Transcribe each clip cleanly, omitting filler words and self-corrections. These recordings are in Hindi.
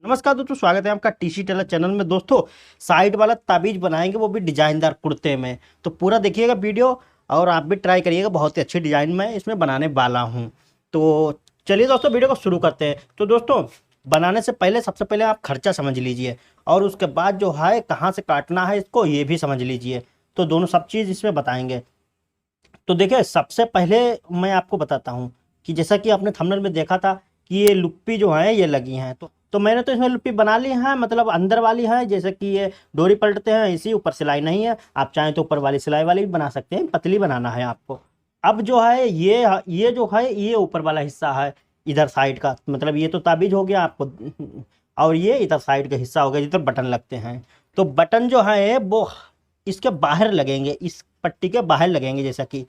नमस्कार दोस्तों, स्वागत है आपका टीसी टेलर चैनल में। दोस्तों, साइड वाला ताबीज बनाएंगे, वो भी डिजाइनदार कुर्ते में। तो पूरा देखिएगा वीडियो और आप भी ट्राई करिएगा। बहुत ही अच्छी डिजाइन में इसमें बनाने वाला हूँ। तो चलिए दोस्तों, वीडियो को शुरू करते हैं। तो दोस्तों, बनाने से पहले सबसे पहले आप खर्चा समझ लीजिए, और उसके बाद जो है कहाँ से काटना है इसको ये भी समझ लीजिए। तो दोनों सब चीज़ इसमें बताएंगे। तो देखिए, सबसे पहले मैं आपको बताता हूँ कि जैसा कि आपने थंबनेल में देखा था कि ये लुप्पी जो है ये लगी हैं। तो मैंने तो इसमें लुप्पी बना ली है, मतलब अंदर वाली है। जैसे कि ये डोरी पलटते हैं, इसी ऊपर सिलाई नहीं है। आप चाहें तो ऊपर वाली सिलाई वाली भी बना सकते हैं, पतली बनाना है आपको। अब जो है ये जो है ये ऊपर वाला हिस्सा है, इधर साइड का। मतलब ये तो ताबीज हो गया आपको, और ये इधर साइड का हिस्सा हो गया जिधर बटन लगते हैं। तो बटन जो है वो इसके बाहर लगेंगे, इस पट्टी के बाहर लगेंगे। जैसा कि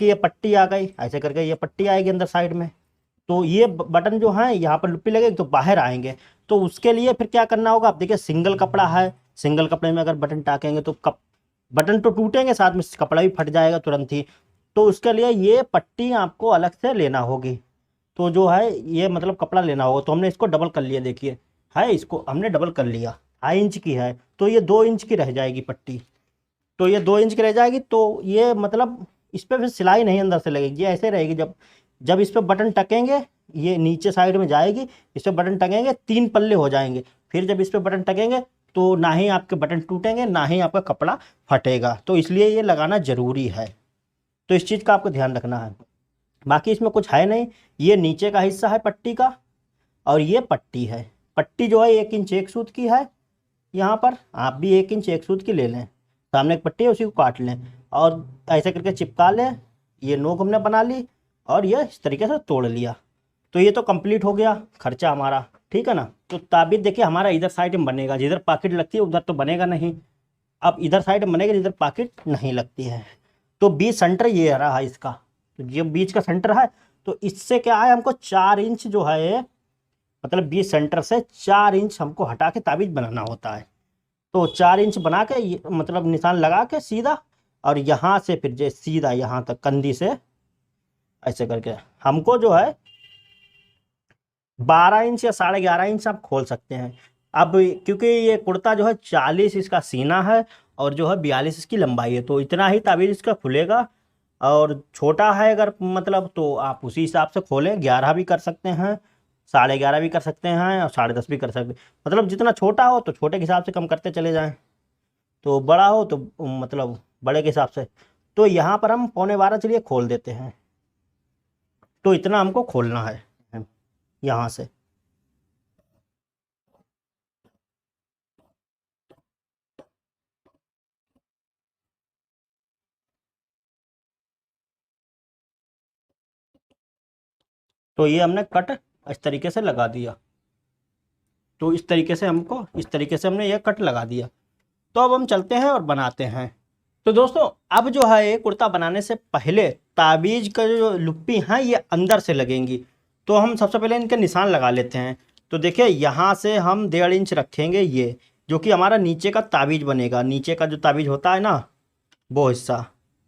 ये पट्टी आ गई, ऐसे करके ये पट्टी आएगी अंदर साइड में। तो ये बटन जो है यहाँ पर लुप्पी लगेगी तो बाहर आएंगे। तो उसके लिए फिर क्या करना होगा, आप देखिए सिंगल कपड़ा है। सिंगल कपड़े में अगर बटन टाकेंगे तो बटन तो टूटेंगे, साथ में कपड़ा भी फट जाएगा तुरंत ही। तो उसके लिए ये पट्टी आपको अलग से लेना होगी। तो जो है ये मतलब कपड़ा लेना होगा। तो हमने इसको डबल कर लिया, देखिए है, इसको हमने डबल कर लिया। 2.5 इंच की है तो ये 2 इंच की रह जाएगी पट्टी। तो ये 2 इंच की रह जाएगी। तो ये मतलब इस पर फिर सिलाई नहीं अंदर से लगेगी, ये ऐसे रहेगी। जब जब इस पर बटन टकेंगे, ये नीचे साइड में जाएगी। इस पर बटन टकेंगे, 3 पल्ले हो जाएंगे। फिर जब इस पर बटन टकेंगे तो ना ही आपके बटन टूटेंगे, ना ही आपका कपड़ा फटेगा। तो इसलिए ये लगाना ज़रूरी है। तो इस चीज़ का आपको ध्यान रखना है। बाकी इसमें कुछ है नहीं। ये नीचे का हिस्सा है पट्टी का, और ये पट्टी है। पट्टी जो है 1 इंच एक सूत की है। यहाँ पर आप भी 1 इंच एक सूत की ले लें। सामने एक पट्टी है, उसी को काट लें और ऐसे करके चिपका लें। ये नोक हमने बना ली और ये इस तरीके से तोड़ लिया। तो ये तो कंप्लीट हो गया खर्चा हमारा, ठीक है ना। तो ताबीज देखिए हमारा इधर साइड में बनेगा, जिधर पॉकेट लगती है उधर तो बनेगा नहीं। अब इधर साइड में बनेगा जिधर पॉकेट नहीं लगती है। तो बीच सेंटर ये रहा है इसका। तो ये बीच का सेंटर है। तो इससे क्या है, हमको 4 इंच जो है, मतलब बीच सेंटर से 4 इंच हमको हटा के ताबीज बनाना होता है। तो 4 इंच बना के मतलब निशान लगा के सीधा, और यहाँ से फिर जो सीधा यहाँ तक कंधी से ऐसे करके हमको जो है 12 इंच या 11.5 इंच आप खोल सकते हैं। अब क्योंकि ये कुर्ता जो है 40 इसका सीना है, और जो है 42 इसकी लंबाई है, तो इतना ही ताबीज इसका खुलेगा। और छोटा है अगर मतलब तो आप उसी हिसाब से खोलें, 11 भी कर सकते हैं, 11.5 भी कर सकते हैं, और 10.5 भी कर सकते हैं। मतलब जितना छोटा हो तो छोटे के हिसाब से कम करते चले जाएं, तो बड़ा हो तो मतलब बड़े के हिसाब से। तो यहाँ पर हम 11:15 चलिए खोल देते हैं। तो इतना हमको खोलना है यहाँ से। तो ये हमने कट इस तरीके से लगा दिया। तो इस तरीके से हमने ये कट लगा दिया। तो अब हम चलते हैं और बनाते हैं। तो दोस्तों, अब जो है ये कुर्ता बनाने से पहले ताबीज का जो लुप्पी हैं ये अंदर से लगेंगी। तो हम सबसे पहले इनके निशान लगा लेते हैं। तो देखिए यहाँ से हम 1.5 इंच रखेंगे, ये जो कि हमारा नीचे का ताबीज बनेगा। नीचे का जो ताबीज होता है ना, वो हिस्सा।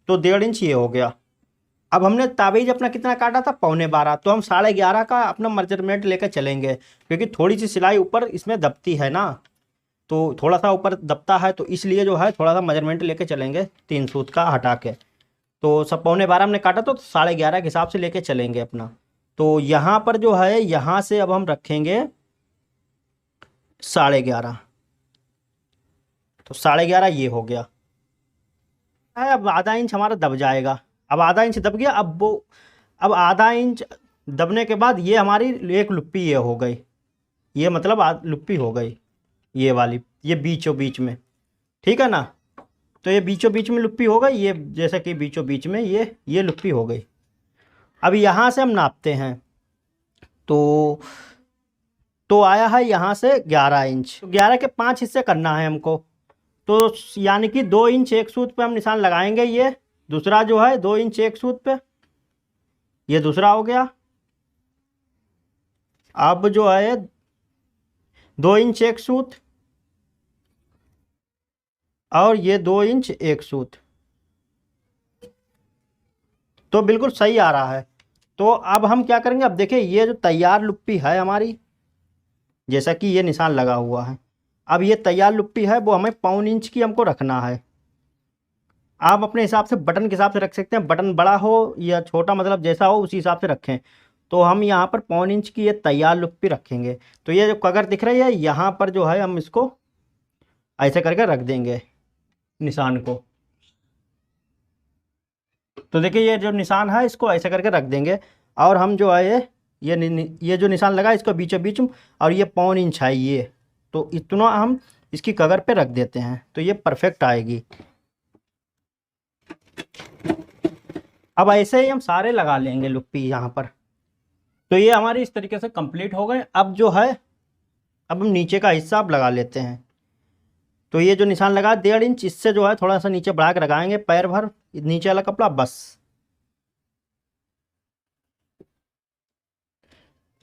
तो 1.5 इंच ये हो गया। अब हमने ताबीज अपना कितना काटा था, 11:15। तो हम 11:30 का अपना मेजरमेंट लेकर चलेंगे, क्योंकि थोड़ी सी सिलाई ऊपर इसमें दबती है ना। तो थोड़ा सा ऊपर दबता है, तो इसलिए जो है थोड़ा सा मेजरमेंट लेके चलेंगे, 3 सूत का हटा के। तो सब 11:15 हमने काटा, तो 11:30 के हिसाब से लेके चलेंगे अपना। तो यहाँ पर जो है यहाँ से अब हम रखेंगे 11:30। तो 11:30 ये हो गया है। अब आधा इंच हमारा दब जाएगा। अब आधा इंच दब गया। अब आधा इंच दबने के बाद ये हमारी एक लुप्पी ये हो गई। ये मतलब लुप्पी हो गई, ये वाली, ये बीचों बीच में, ठीक है ना। तो ये बीचों बीच में लुप्पी हो गई, ये जैसे कि बीचों बीच में ये लुप्पी हो गई। अब यहाँ से हम नापते हैं। तो आया है यहाँ से 11 इंच। तो 11 के 5 हिस्से करना है हमको। तो यानी कि 2 इंच एक सूत पे हम निशान लगाएंगे। ये दूसरा जो है 2 इंच एक सूत पे, ये दूसरा हो गया। अब जो है 2 इंच एक सूत, और ये 2 इंच एक सूत। तो बिल्कुल सही आ रहा है। तो अब हम क्या करेंगे, अब देखिए ये जो तैयार लुप्पी है हमारी, जैसा कि ये निशान लगा हुआ है। अब ये तैयार लुप्पी है, वो हमें 1.25 इंच की हमको रखना है। आप अपने हिसाब से बटन के हिसाब से रख सकते हैं, बटन बड़ा हो या छोटा, मतलब जैसा हो उसी हिसाब से रखें। तो हम यहाँ पर 1.25 इंच की ये तैयार लुप्पी रखेंगे। तो ये जो कगर दिख रही है यहाँ पर जो है हम इसको ऐसे करके रख देंगे निशान को। तो देखिए ये जो निशान है इसको ऐसे करके रख देंगे। और हम जो है ये जो निशान लगा इसको बीचों बीच में, और ये 1.25 इंच है ये, तो इतना हम इसकी कगर पे रख देते हैं तो ये परफेक्ट आएगी। अब ऐसे ही हम सारे लगा लेंगे लुप्पी यहाँ पर। तो ये हमारी इस तरीके से कंप्लीट हो गए। अब जो है अब हम नीचे का हिस्सा अब लगा लेते हैं। तो ये जो निशान लगा 1.5 इंच, इससे जो है थोड़ा सा नीचे बढ़ा के लगाएंगे, पैर भर नीचे वाला कपड़ा बस।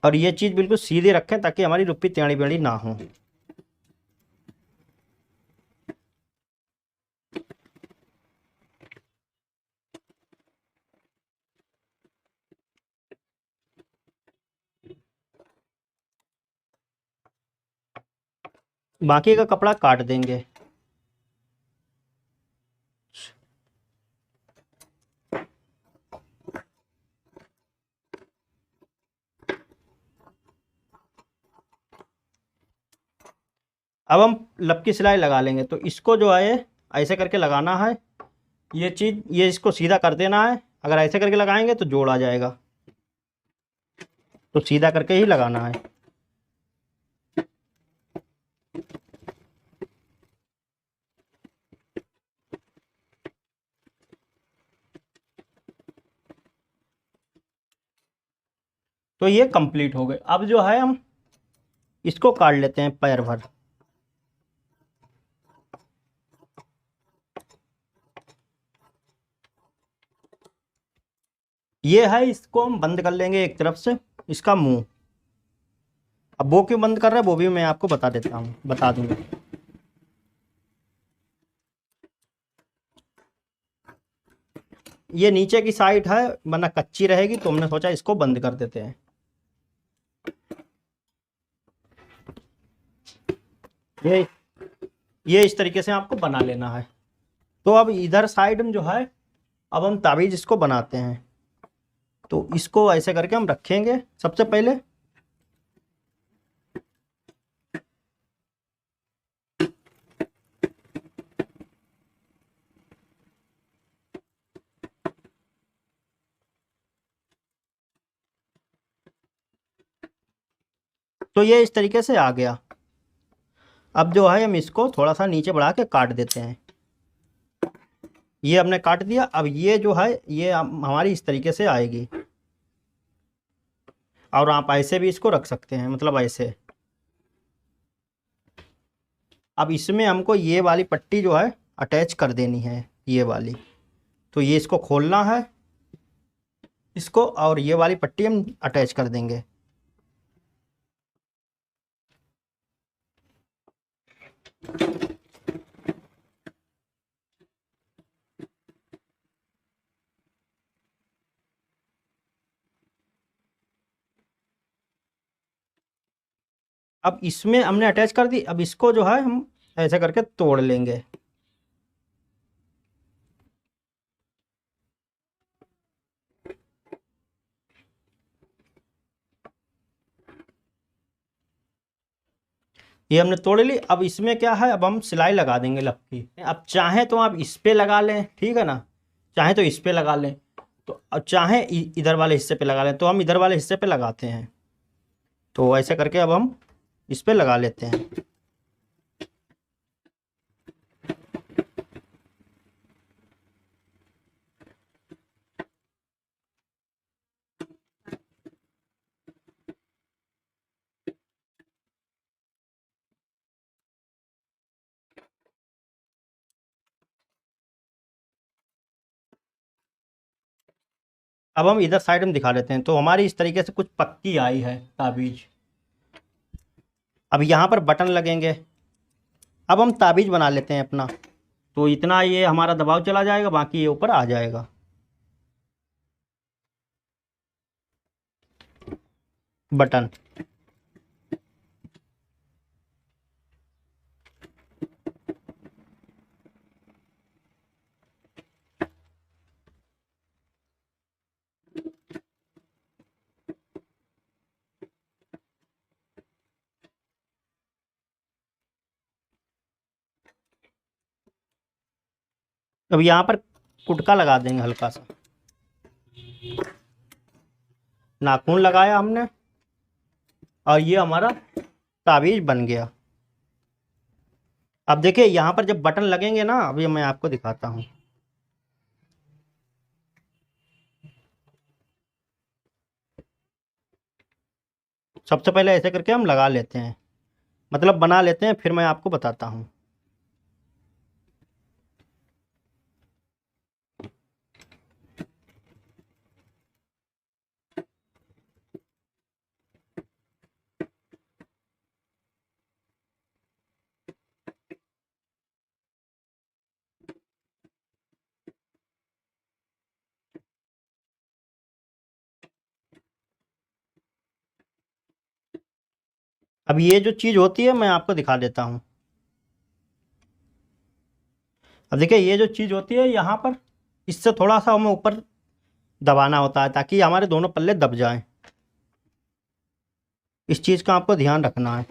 और ये चीज़ बिल्कुल सीधे रखें ताकि हमारी लुप्पी टेढ़ी बेढ़ी ना हो। बाकी का कपड़ा काट देंगे। अब हम लपकी सिलाई लगा लेंगे। तो इसको जो है ऐसे करके लगाना है, ये चीज़ ये इसको सीधा कर देना है। अगर ऐसे करके लगाएंगे तो जोड़ आ जाएगा, तो सीधा करके ही लगाना है। तो ये कंप्लीट हो गए। अब जो है हम इसको काट लेते हैं पैर भर। ये है, इसको हम बंद कर लेंगे एक तरफ से, इसका मुंह। अब वो क्यों बंद कर रहा है वो भी मैं आपको बता देता हूँ, बता दूंगा। ये नीचे की साइड है वरना कच्ची रहेगी, तो हमने सोचा इसको बंद कर देते हैं। ये ये इस तरीके से आपको बना लेना है। तो अब इधर साइड में जो है अब हम ताबीज इसको बनाते हैं। तो इसको ऐसे करके हम रखेंगे सबसे पहले। तो ये इस तरीके से आ गया। अब जो है हम इसको थोड़ा सा नीचे बढ़ा के काट देते हैं। ये हमने काट दिया। अब ये जो है ये हमारी इस तरीके से आएगी। और आप ऐसे भी इसको रख सकते हैं, मतलब ऐसे। अब इसमें हमको ये वाली पट्टी जो है अटैच कर देनी है, ये वाली। तो ये इसको खोलना है इसको, और ये वाली पट्टी हम अटैच कर देंगे। अब इसमें हमने अटैच कर दी। अब इसको जो है हम ऐसे करके तोड़ लेंगे। ये हमने तोड़ ली। अब इसमें क्या है, अब हम सिलाई लगा देंगे लपकी। अब चाहें तो आप इस पे लगा लें, ठीक है ना, चाहें तो इस पे लगा लें, तो अब चाहें इधर वाले हिस्से पे लगा लें, तो हम इधर वाले हिस्से पे लगाते हैं। तो ऐसे करके अब हम इस पे लगा लेते हैं। अब हम इधर साइड में दिखा लेते हैं। तो हमारी इस तरीके से कुछ पक्की आई है ताबीज। अब यहाँ पर बटन लगेंगे। अब हम ताबीज बना लेते हैं अपना। तो इतना ये हमारा दबाव चला जाएगा, बाकी ये ऊपर आ जाएगा। बटन अब यहाँ पर कुटका लगा देंगे हल्का सा, नाखून लगाया हमने और ये हमारा ताबीज बन गया। अब देखिए यहाँ पर जब बटन लगेंगे ना, अभी मैं आपको दिखाता हूँ। सबसे पहले ऐसे करके हम लगा लेते हैं, मतलब बना लेते हैं, फिर मैं आपको बताता हूँ। अब ये जो चीज़ होती है मैं आपको दिखा देता हूँ। अब देखिए ये जो चीज़ होती है यहाँ पर, इससे थोड़ा सा हमें ऊपर दबाना होता है ताकि हमारे दोनों पल्ले दब जाएं। इस चीज़ का आपको ध्यान रखना है।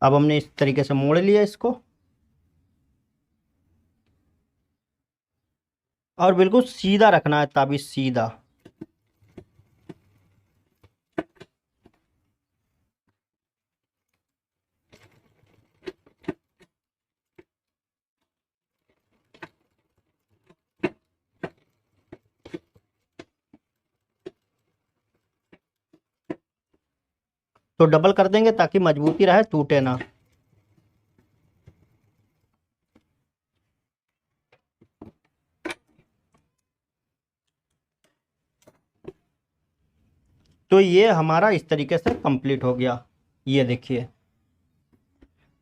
अब हमने इस तरीके से मोड़ लिया इसको और बिल्कुल सीधा रखना है, ताबीज सीधा। तो डबल कर देंगे ताकि मजबूती रहे, टूटे ना। तो ये हमारा इस तरीके से कंप्लीट हो गया। ये देखिए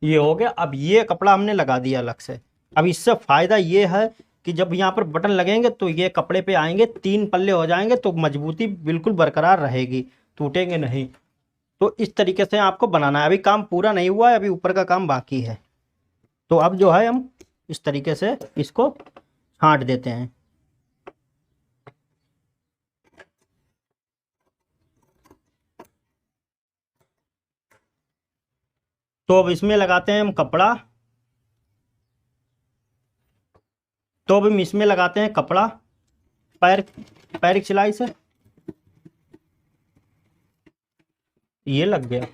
ये हो गया। अब ये कपड़ा हमने लगा दिया अलग से। अब इससे फ़ायदा ये है कि जब यहाँ पर बटन लगेंगे तो ये कपड़े पे आएंगे, 3 पल्ले हो जाएंगे, तो मजबूती बिल्कुल बरकरार रहेगी, टूटेंगे नहीं। तो इस तरीके से आपको बनाना है। अभी काम पूरा नहीं हुआ है, अभी ऊपर का काम बाकी है। तो अब जो है हम इस तरीके से इसको छांट देते हैं। तो अब इसमें लगाते हैं हम कपड़ा। तो अब हम इसमें लगाते हैं कपड़ा पैर पैर की सिलाई से। ये लग गया।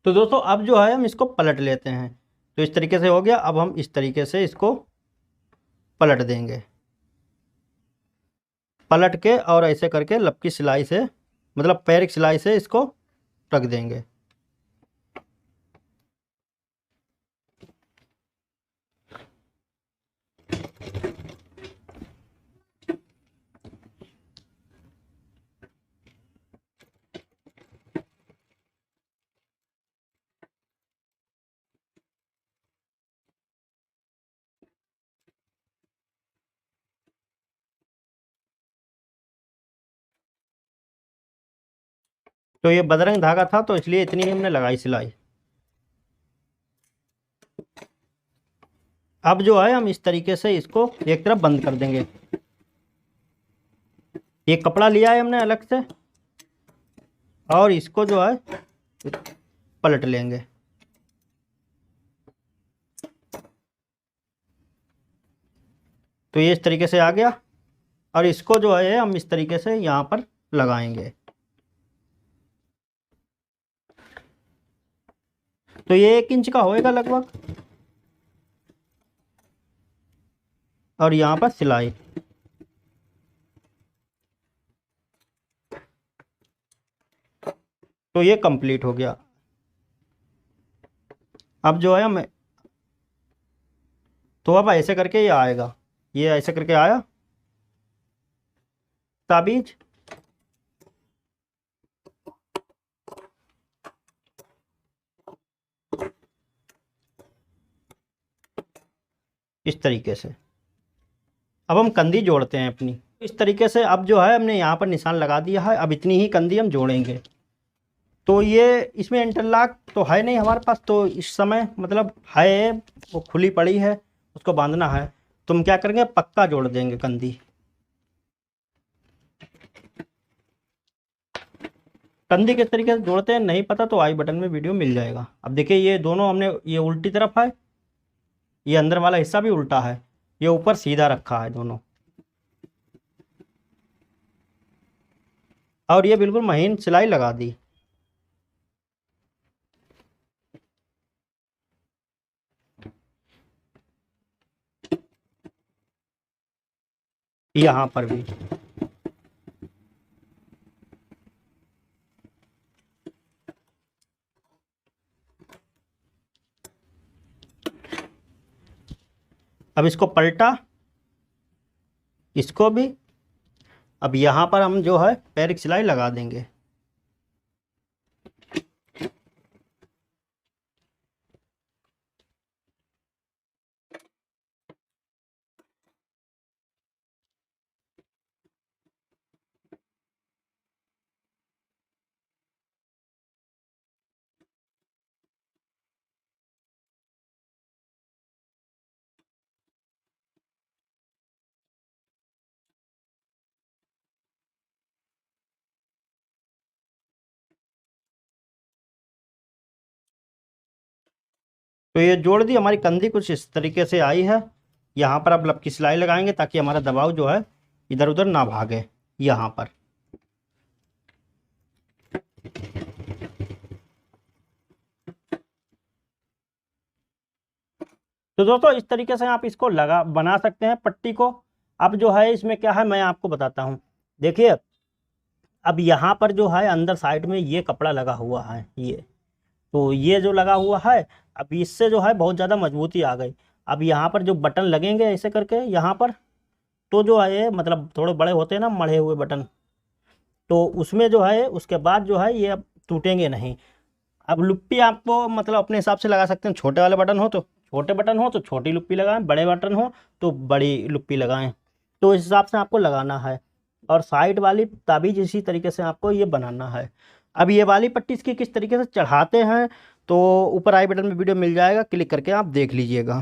तो दोस्तों अब जो है हम इसको पलट लेते हैं। तो इस तरीके से हो गया। अब हम इस तरीके से इसको पलट देंगे, पलट के और ऐसे करके लपकी सिलाई से, मतलब पैर की सिलाई से इसको रख देंगे। तो ये बदरंग धागा था तो इसलिए इतनी ही हमने लगाई सिलाई। अब जो है हम इस तरीके से इसको एक तरफ बंद कर देंगे। ये कपड़ा लिया है हमने अलग से और इसको जो है पलट लेंगे। तो ये इस तरीके से आ गया और इसको जो है हम इस तरीके से यहाँ पर लगाएंगे। तो ये 1 इंच का होएगा लगभग। और यहाँ पर सिलाई। तो ये कंप्लीट हो गया। अब जो है हम, तो अब ऐसे करके ये आएगा, ये ऐसे करके आया ताबीज। इस तरीके से अब हम कंधी जोड़ते हैं अपनी। इस तरीके से अब जो है हमने यहाँ पर निशान लगा दिया है। अब इतनी ही कंधी हम जोड़ेंगे। तो ये इसमें इंटरलॉक तो है नहीं हमारे पास, तो इस समय मतलब है वो खुली पड़ी है, उसको बांधना है। तो हम क्या करेंगे, पक्का जोड़ देंगे कंदी। कंदी किस तरीके से जोड़ते हैं नहीं पता तो आई बटन में वीडियो मिल जाएगा। अब देखिए ये दोनों हमने, ये उल्टी तरफ है, ये अंदर वाला हिस्सा भी उल्टा है, ये ऊपर सीधा रखा है दोनों, और ये बिल्कुल महीन सिलाई लगा दी। यहाँ पर भी अब इसको पलटा, इसको भी। अब यहाँ पर हम जो है पैर की सिलाई लगा देंगे। तो ये जोड़ दी, हमारी कंधी कुछ इस तरीके से आई है। यहाँ पर अब लब की सिलाई लगाएंगे ताकि हमारा दबाव जो है इधर उधर ना भागे यहाँ पर। तो दोस्तों इस तरीके से आप इसको लगा बना सकते हैं पट्टी को। अब जो है इसमें क्या है मैं आपको बताता हूँ। देखिए अब यहाँ पर जो है अंदर साइड में ये कपड़ा लगा हुआ है, ये तो ये जो लगा हुआ है, अब इससे जो है बहुत ज़्यादा मजबूती आ गई। अब यहाँ पर जो बटन लगेंगे ऐसे करके यहाँ पर, तो जो है ये मतलब थोड़े बड़े होते हैं ना मढ़े हुए बटन, तो उसमें जो है उसके बाद जो है ये अब टूटेंगे नहीं। अब लुप्पी आपको मतलब अपने हिसाब से लगा सकते हैं, छोटे वाले बटन हो तो छोटे बटन हो तो छोटी लुप्पी लगाएं, बड़े बटन हो तो बड़ी लुप्पी लगाएं, तो इस हिसाब से आपको लगाना है। और साइड वाली ताबीज इसी तरीके से आपको ये बनाना है। अब ये वाली पट्टी इसकी किस तरीके से चढ़ाते हैं तो ऊपर आई बटन में वीडियो मिल जाएगा, क्लिक करके आप देख लीजिएगा।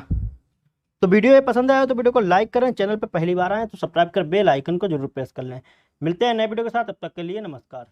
तो वीडियो ये पसंद आया तो वीडियो को लाइक करें, चैनल पर पहली बार आए तो सब्सक्राइब कर बेल आइकन को जरूर प्रेस कर लें। मिलते हैं नए वीडियो के साथ, तब तक के लिए नमस्कार।